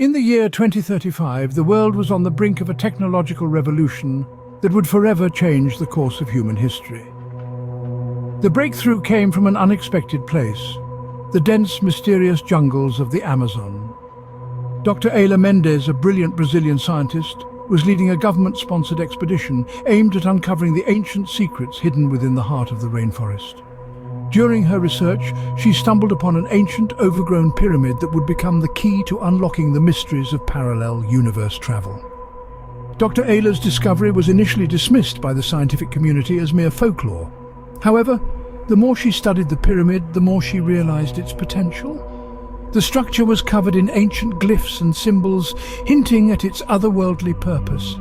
In the year 2035, the world was on the brink of a technological revolution that would forever change the course of human history. The breakthrough came from an unexpected place, the dense, mysterious jungles of the Amazon. Dr. Ayla Mendes, a brilliant Brazilian scientist, was leading a government-sponsored expedition aimed at uncovering the ancient secrets hidden within the heart of the rainforest. During her research, she stumbled upon an ancient, overgrown pyramid that would become the key to unlocking the mysteries of parallel universe travel. Dr. Ayla's discovery was initially dismissed by the scientific community as mere folklore. However, the more she studied the pyramid, the more she realized its potential. The structure was covered in ancient glyphs and symbols, hinting at its otherworldly purpose.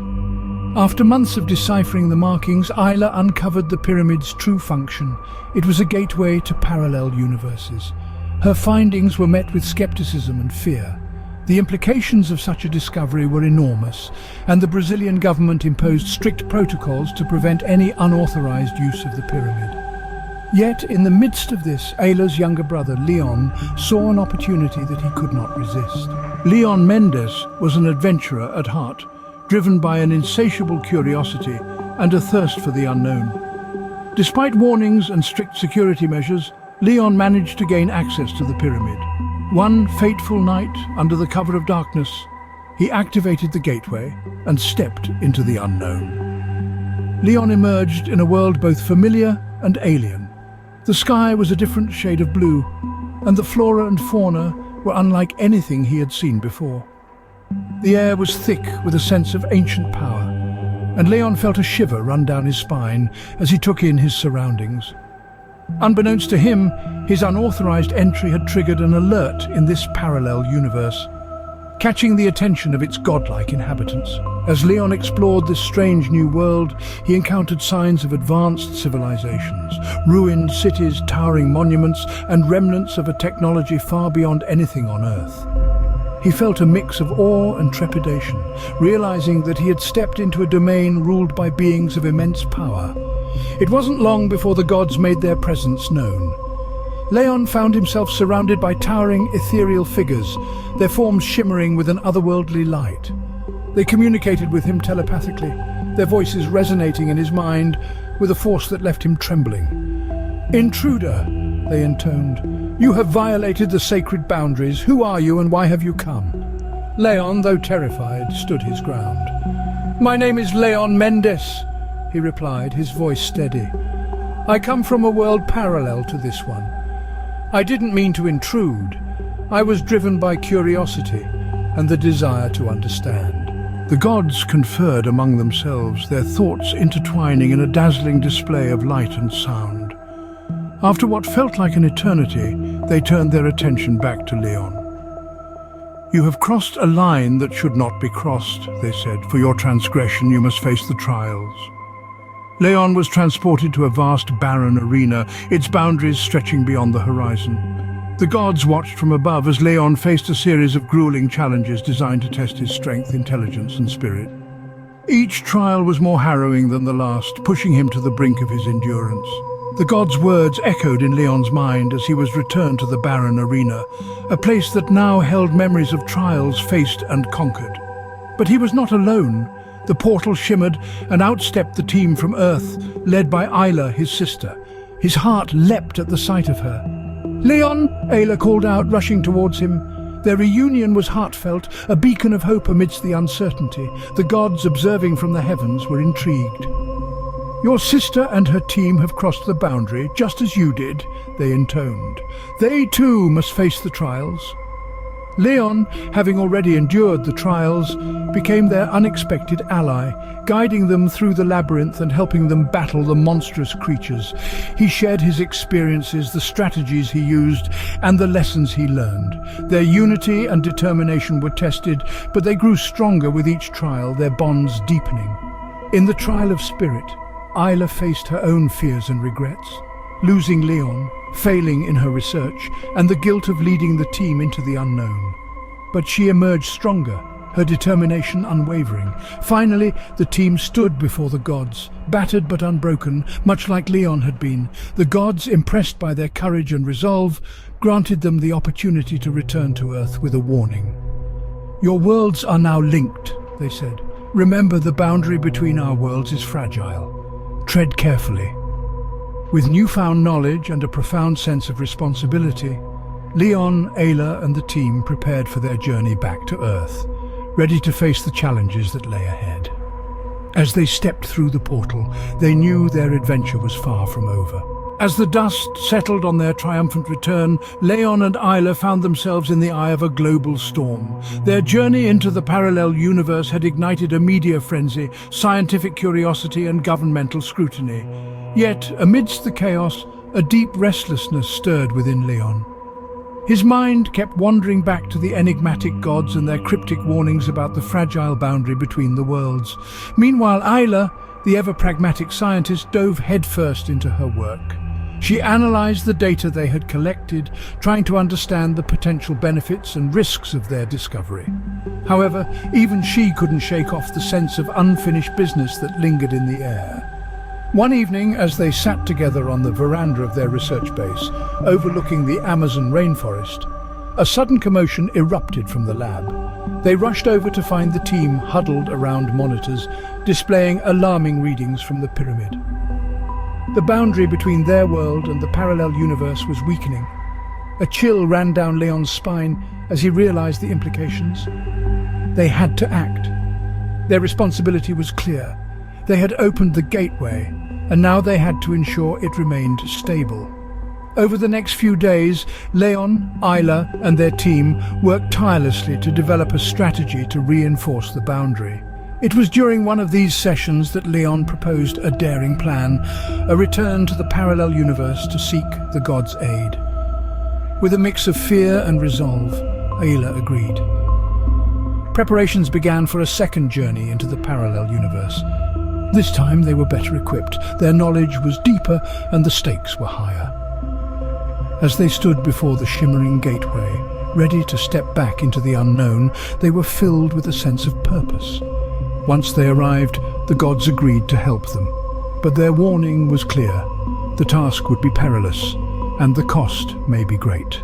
After months of deciphering the markings, Ayla uncovered the pyramid's true function. It was a gateway to parallel universes. Her findings were met with skepticism and fear. The implications of such a discovery were enormous, and the Brazilian government imposed strict protocols to prevent any unauthorized use of the pyramid. Yet, in the midst of this, Ayla's younger brother, Leon, saw an opportunity that he could not resist. Leon Mendes was an adventurer at heart, driven by an insatiable curiosity and a thirst for the unknown. Despite warnings and strict security measures, Leon managed to gain access to the pyramid. One fateful night, under the cover of darkness, he activated the gateway and stepped into the unknown. Leon emerged in a world both familiar and alien. The sky was a different shade of blue, and the flora and fauna were unlike anything he had seen before. The air was thick with a sense of ancient power, and Leon felt a shiver run down his spine as he took in his surroundings. Unbeknownst to him, his unauthorized entry had triggered an alert in this parallel universe, catching the attention of its godlike inhabitants. As Leon explored this strange new world, he encountered signs of advanced civilizations, ruined cities, towering monuments, and remnants of a technology far beyond anything on Earth. He felt a mix of awe and trepidation, realizing that he had stepped into a domain ruled by beings of immense power. It wasn't long before the gods made their presence known. Leon found himself surrounded by towering ethereal figures, their forms shimmering with an otherworldly light. They communicated with him telepathically, their voices resonating in his mind with a force that left him trembling. "Intruder," they intoned, "you have violated the sacred boundaries. Who are you and why have you come?" Leon, though terrified, stood his ground. "My name is Leon Mendes," he replied, his voice steady. "I come from a world parallel to this one. I didn't mean to intrude. I was driven by curiosity and the desire to understand." The gods conferred among themselves, their thoughts intertwining in a dazzling display of light and sound. After what felt like an eternity, they turned their attention back to Leon. "You have crossed a line that should not be crossed," they said. "For your transgression, you must face the trials." Leon was transported to a vast, barren arena, its boundaries stretching beyond the horizon. The gods watched from above as Leon faced a series of grueling challenges designed to test his strength, intelligence, and spirit. Each trial was more harrowing than the last, pushing him to the brink of his endurance. The gods' words echoed in Leon's mind as he was returned to the barren arena, a place that now held memories of trials faced and conquered. But he was not alone. The portal shimmered and outstepped the team from Earth, led by Ayla, his sister. His heart leapt at the sight of her. "Leon!" Ayla called out, rushing towards him. Their reunion was heartfelt, a beacon of hope amidst the uncertainty. The gods, observing from the heavens, were intrigued. "Your sister and her team have crossed the boundary, just as you did," they intoned. "They too must face the trials." Leon, having already endured the trials, became their unexpected ally, guiding them through the labyrinth and helping them battle the monstrous creatures. He shared his experiences, the strategies he used, and the lessons he learned. Their unity and determination were tested, but they grew stronger with each trial, their bonds deepening. In the trial of spirit, Ayla faced her own fears and regrets, losing Leon, failing in her research, and the guilt of leading the team into the unknown. But she emerged stronger, her determination unwavering. Finally, the team stood before the gods, battered but unbroken, much like Leon had been. The gods, impressed by their courage and resolve, granted them the opportunity to return to Earth with a warning. "Your worlds are now linked," they said. "Remember, the boundary between our worlds is fragile. Tread carefully." With newfound knowledge and a profound sense of responsibility, Leon, Ayla and the team prepared for their journey back to Earth, ready to face the challenges that lay ahead. As they stepped through the portal, they knew their adventure was far from over. As the dust settled on their triumphant return, Leon and Ayla found themselves in the eye of a global storm. Their journey into the parallel universe had ignited a media frenzy, scientific curiosity and governmental scrutiny. Yet, amidst the chaos, a deep restlessness stirred within Leon. His mind kept wandering back to the enigmatic gods and their cryptic warnings about the fragile boundary between the worlds. Meanwhile, Ayla, the ever-pragmatic scientist, dove headfirst into her work. She analyzed the data they had collected, trying to understand the potential benefits and risks of their discovery. However, even she couldn't shake off the sense of unfinished business that lingered in the air. One evening, as they sat together on the veranda of their research base, overlooking the Amazon rainforest, a sudden commotion erupted from the lab. They rushed over to find the team huddled around monitors, displaying alarming readings from the pyramid. The boundary between their world and the parallel universe was weakening. A chill ran down Leon's spine as he realized the implications. They had to act. Their responsibility was clear. They had opened the gateway, and now they had to ensure it remained stable. Over the next few days, Leon, Ayla and their team worked tirelessly to develop a strategy to reinforce the boundary. It was during one of these sessions that Leon proposed a daring plan, a return to the parallel universe to seek the gods' aid. With a mix of fear and resolve, Ayla agreed. Preparations began for a second journey into the parallel universe. This time they were better equipped, their knowledge was deeper and the stakes were higher. As they stood before the shimmering gateway, ready to step back into the unknown, they were filled with a sense of purpose. Once they arrived, the gods agreed to help them. But their warning was clear. The task would be perilous, and the cost may be great.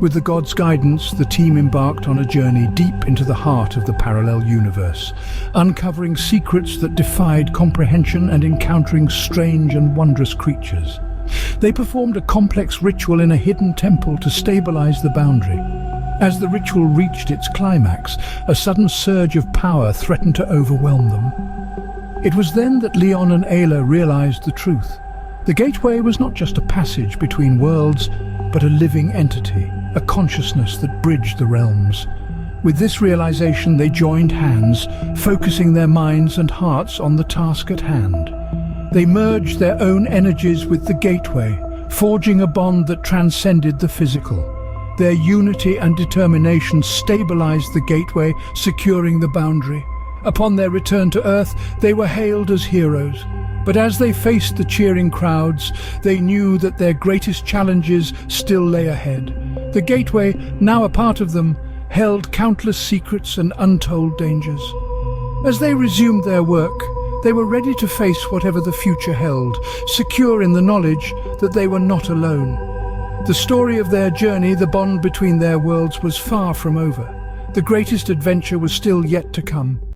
With the gods' guidance, the team embarked on a journey deep into the heart of the parallel universe, uncovering secrets that defied comprehension and encountering strange and wondrous creatures. They performed a complex ritual in a hidden temple to stabilize the boundary. As the ritual reached its climax, a sudden surge of power threatened to overwhelm them. It was then that Leon and Ayla realized the truth. The gateway was not just a passage between worlds, but a living entity, a consciousness that bridged the realms. With this realization, they joined hands, focusing their minds and hearts on the task at hand. They merged their own energies with the gateway, forging a bond that transcended the physical. Their unity and determination stabilized the gateway, securing the boundary. Upon their return to Earth, they were hailed as heroes. But as they faced the cheering crowds, they knew that their greatest challenges still lay ahead. The gateway, now a part of them, held countless secrets and untold dangers. As they resumed their work, they were ready to face whatever the future held, secure in the knowledge that they were not alone. The story of their journey, the bond between their worlds, was far from over. The greatest adventure was still yet to come.